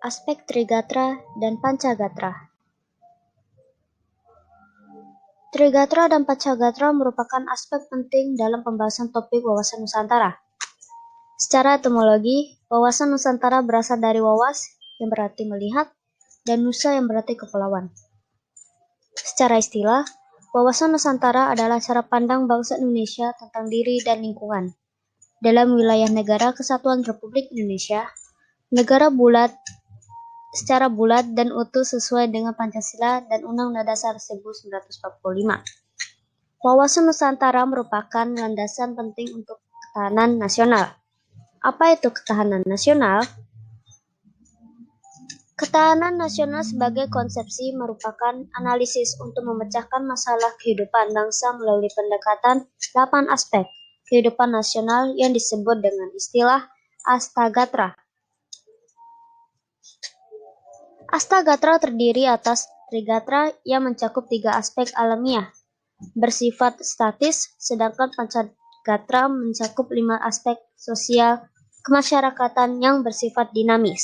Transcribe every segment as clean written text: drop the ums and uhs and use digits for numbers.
Aspek Trigatra dan Pancagatra. Trigatra dan Pancagatra merupakan aspek penting dalam pembahasan topik wawasan Nusantara. Secara etimologi, wawasan Nusantara berasal dari wawas yang berarti melihat dan nusa yang berarti kepulauan. Secara istilah, wawasan Nusantara adalah cara pandang bangsa Indonesia tentang diri dan lingkungan. Dalam wilayah Negara Kesatuan Republik Indonesia, negara secara bulat dan utuh sesuai dengan Pancasila dan Undang-Undang Dasar 1945. Wawasan Nusantara merupakan landasan penting untuk ketahanan nasional. Apa itu ketahanan nasional? Ketahanan nasional sebagai konsepsi merupakan analisis untuk memecahkan masalah kehidupan bangsa melalui pendekatan 8 aspek kehidupan nasional yang disebut dengan istilah Astagatra. Astagatra terdiri atas Trigatra yang mencakup 3 aspek alamiah, bersifat statis, sedangkan Pancagatra mencakup 5 aspek sosial kemasyarakatan yang bersifat dinamis.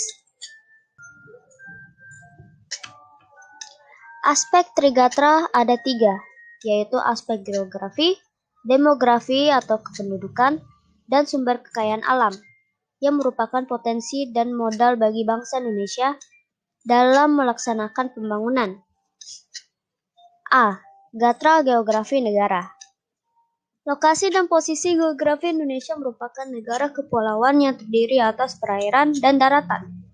Aspek Trigatra ada 3, yaitu aspek geografi, demografi atau kependudukan, dan sumber kekayaan alam, yang merupakan potensi dan modal bagi bangsa Indonesia dalam melaksanakan pembangunan. A. Gatra geografi negara. Lokasi dan posisi geografi Indonesia merupakan negara kepulauan yang terdiri atas perairan dan daratan.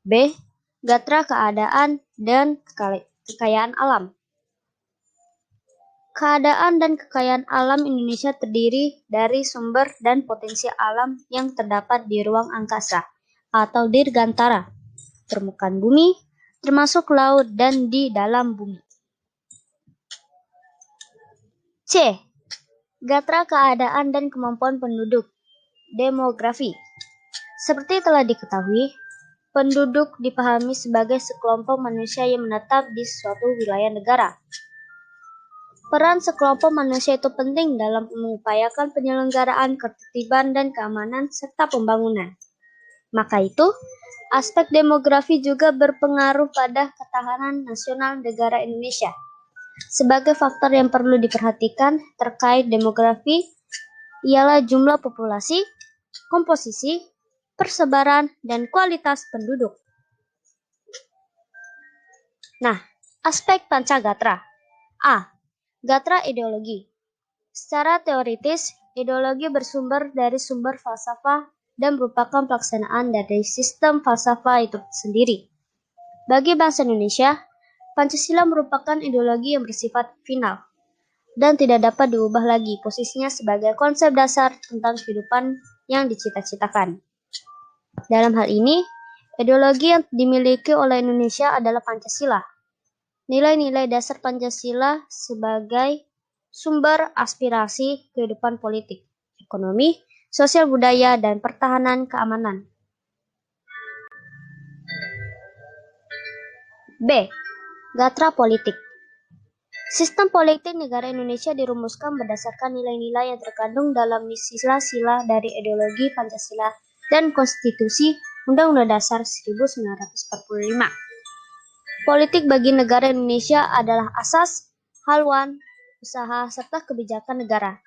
B. Gatra keadaan dan kekayaan alam. Keadaan dan kekayaan alam Indonesia terdiri dari sumber dan potensi alam yang terdapat di ruang angkasa atau dirgantara, permukaan bumi, termasuk laut dan di dalam bumi. C. Gatra keadaan dan kemampuan penduduk, demografi. Seperti telah diketahui, penduduk dipahami sebagai sekelompok manusia yang menetap di suatu wilayah negara. Peran sekelompok manusia itu penting dalam mengupayakan penyelenggaraan ketertiban dan keamanan serta pembangunan. Maka itu, aspek demografi juga berpengaruh pada ketahanan nasional negara Indonesia. Sebagai faktor yang perlu diperhatikan terkait demografi ialah jumlah populasi, komposisi, persebaran, dan kualitas penduduk. Nah, aspek Pancagatra. A. Gatra ideologi. Secara teoritis, ideologi bersumber dari sumber falsafah dan merupakan pelaksanaan dari sistem falsafah itu sendiri. Bagi bangsa Indonesia, Pancasila merupakan ideologi yang bersifat final dan tidak dapat diubah lagi posisinya sebagai konsep dasar tentang kehidupan yang dicita-citakan. Dalam hal ini, ideologi yang dimiliki oleh Indonesia adalah Pancasila. Nilai-nilai dasar Pancasila sebagai sumber aspirasi kehidupan politik, ekonomi, sosial budaya, dan pertahanan keamanan. B. Gatra politik. Sistem politik negara Indonesia dirumuskan berdasarkan nilai-nilai yang terkandung dalam sila-sila dari ideologi Pancasila dan Konstitusi Undang-Undang Dasar 1945. Politik bagi negara Indonesia adalah asas, haluan, usaha, serta kebijakan negara.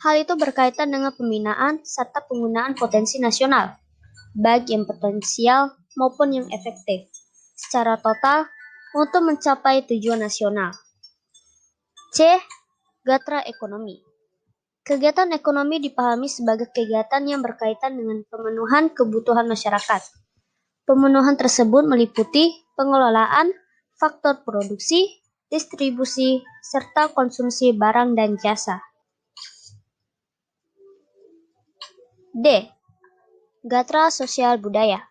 Hal itu berkaitan dengan pembinaan serta penggunaan potensi nasional, baik yang potensial maupun yang efektif, secara total untuk mencapai tujuan nasional. C. Gatra ekonomi. Kegiatan ekonomi dipahami sebagai kegiatan yang berkaitan dengan pemenuhan kebutuhan masyarakat. Pemenuhan tersebut meliputi pengelolaan, faktor produksi, distribusi, serta konsumsi barang dan jasa. D. Gatra sosial budaya.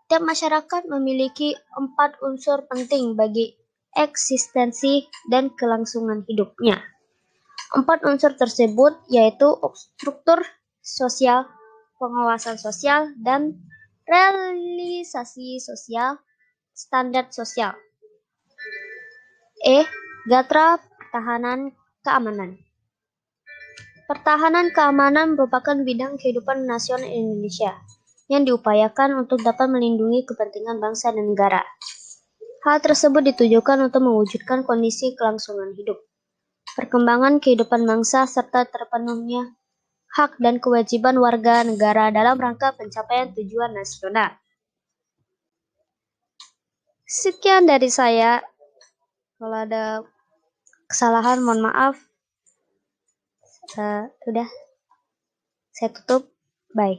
Tiap masyarakat memiliki 4 unsur penting bagi eksistensi dan kelangsungan hidupnya. 4 unsur tersebut yaitu struktur sosial, pengawasan sosial, dan realisasi sosial, standar sosial. E. Gatra pertahanan keamanan. Pertahanan keamanan merupakan bidang kehidupan nasional Indonesia. yang diupayakan untuk dapat melindungi kepentingan bangsa dan negara. Hal tersebut ditujukan untuk mewujudkan kondisi kelangsungan hidup, perkembangan kehidupan bangsa, serta terpenuhnya hak dan kewajiban warga negara dalam rangka pencapaian tujuan nasional. Sekian dari saya. Kalau ada kesalahan, mohon maaf. Udah, saya tutup. Bye.